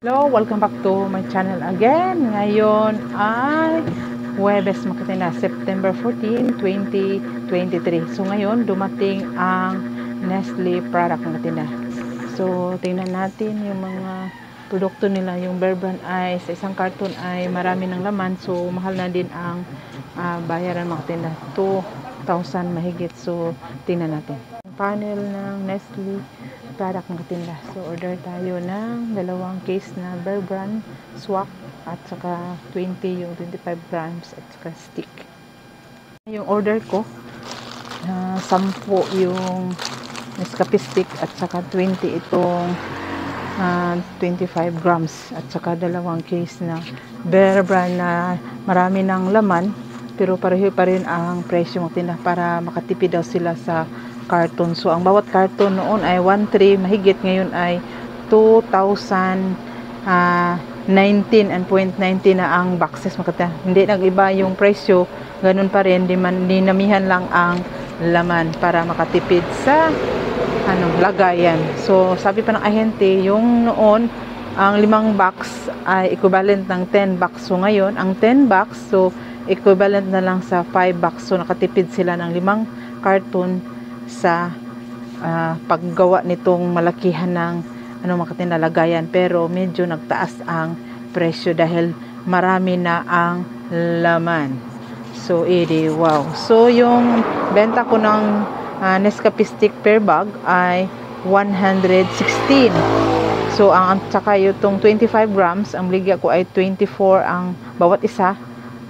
Hello, welcome back to my channel again. Ngayon ay Huwebes Makatina, September 14, 2023. So ngayon dumating ang Nestle product Makatina. So tingnan natin yung mga produkto nila. Yung Bear Brand ay sa isang karton ay marami ng laman. So mahal na din ang bayaran Makatina. 2,000 mahigit. So tingnan natin. Panel ng Nestle product ng katinda. So, order tayo ng dalawang case na Bear Brand swak at saka 20 yung 25 grams at saka stick. Yung order ko, 10 yung Nescafe stick at saka 20 itong 25 grams at saka dalawang case na Bear Brand na marami ng laman pero pareho pa rin ang presyo ng tinda para makatipid daw sila sa carton. So, ang bawat carton noon ay 1,300 mahigit. Ngayon ay 2,019 and 0.90 na ang boxes. Hindi nag-iba yung presyo. Ganun pa rin. Dinamihan lang ang laman para makatipid sa lagayan. So, sabi pa ng ahente, yung noon, ang 5 box ay equivalent ng 10 box. So, ngayon, ang 10 box, so, equivalent na lang sa 5 box. So, nakatipid sila ng 5 carton sa paggawa nitong malakihan ng makatinda lagayan, pero medyo nagtaas ang presyo dahil marami na ang laman. So edi wow. So yung benta ko ng Nescafe stick per bag ay 116. So ang tsaka yung 25 grams ang bigya ko ay 24 ang bawat isa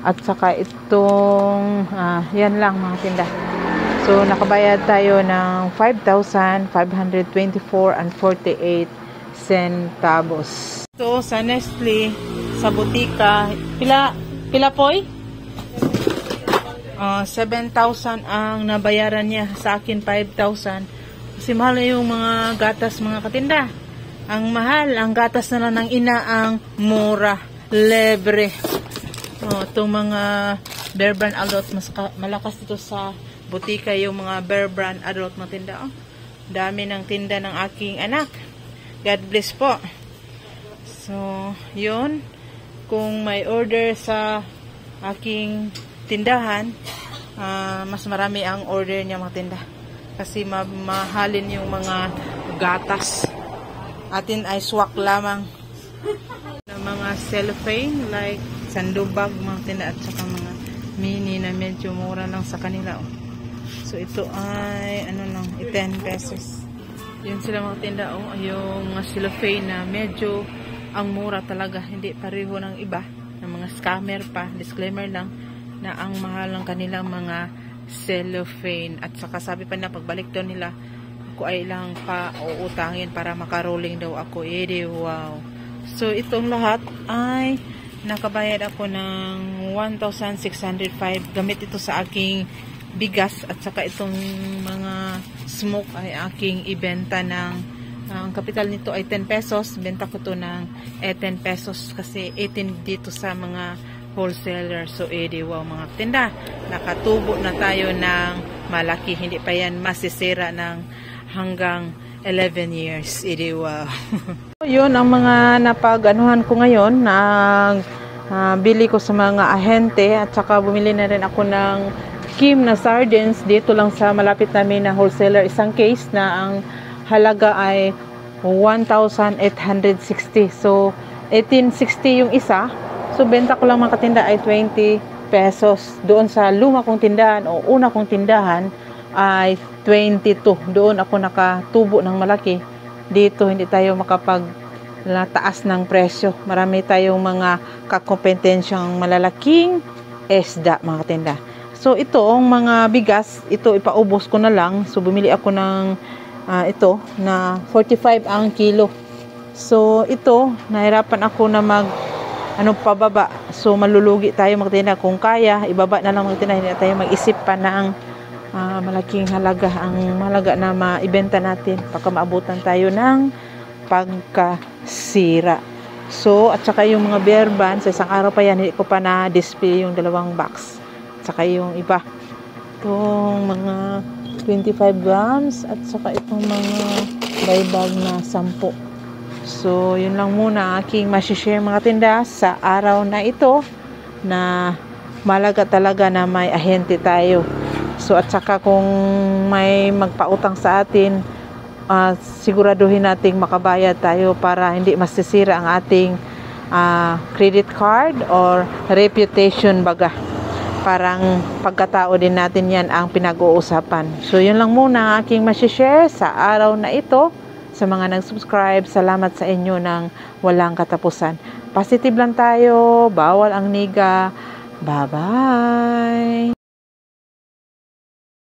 at saka itong yan lang mga tinda. So, nakabayad tayo ng 5,524 and 48 centavos. So, sa Nestle, sa butika, pila poy? 7,000 ang nabayaran niya. Sa akin, 5,000. Kasi mahal na yung mga gatas, mga katinda. Ang mahal, ang gatas na lang ng ina ang mura. Libre. Itong mga Bear Brand adult, mas malakas dito sa butika yung mga Bear Brand adult na tinda. Dami ng tinda ng aking anak. God bless po. So, yun. Kung may order sa aking tindahan, mas marami ang order niya mga tinda. Kasi mahalin yung mga gatas. Atin ay swak lamang ng mga cellophane like sandubag mga tinda at saka mga mini na medyo mura lang sa kanila. So, ito ay, 10 pesos. Yun sila mga tinda, yung mga cellophane na medyo ang mura talaga. Hindi pareho ng iba, ng mga scammer pa. Disclaimer lang, na ang mahal ng kanilang mga cellophane. At saka sabi pa na, pagbalik daw nila, ako ay lang pa uutangin para makarolling daw ako. Wow. So, itong lahat ay nakabayad ako ng 1,605. Gamit ito sa aking bigas at saka itong mga smoke ay aking ibenta ng ang kapital nito ay 10 pesos. Benta ko to ng 10 pesos kasi 18 dito sa mga wholesaler. So, wow mga tinda. Nakatubo na tayo ng malaki. Hindi pa yan masisira ng hanggang 11 years. Wow. Yun ang mga napag-anuhan ko ngayon. Bili ko sa mga ahente at saka bumili na rin ako ng Kim na sardines dito lang sa malapit namin na wholesaler. Isang case na ang halaga ay 1,860. So, 1860 yung isa. So, benta ko lang mga katinda ay 20 pesos. Doon sa luma kong tindahan o una kong tindahan ay 22. Doon ako nakatubo ng malaki. Dito hindi tayo makapagtaas ng presyo. Marami tayong mga kakompetensyang malalaking esda mga katinda. So, ito, ang mga bigas, ito ipaubos ko na lang. So, bumili ako ng ito na 45 ang kilo. So, ito, nahirapan ako na pababa. So, malulugi tayo magtina. Kung kaya, ibaba na lang magtina. Hindi tayo mag-isip pa ng malaking halaga. Ang malaga na maibenta natin. Pagka maabutan tayo ng pagkasira. So, at saka yung mga Bear Brand, sa isang araw pa yan, hindi ko pa na-display yung 2 box. Saka yung iba. Itong mga 25 grams at saka itong mga buy bag na 10. So, yun lang muna ang aking masishare mga tinda sa araw na ito na malaga talaga na may ahente tayo. So, at saka kung may magpautang sa atin, siguraduhin nating makabayad tayo para hindi masisira ang ating credit card or reputation baga. Parang pagkatao din natin yan ang pinag-uusapan. So, yun lang muna ang aking masishare sa araw na ito. Sa mga nag-subscribe, salamat sa inyo ng walang katapusan. Positive lang tayo, bawal ang niga. Bye-bye!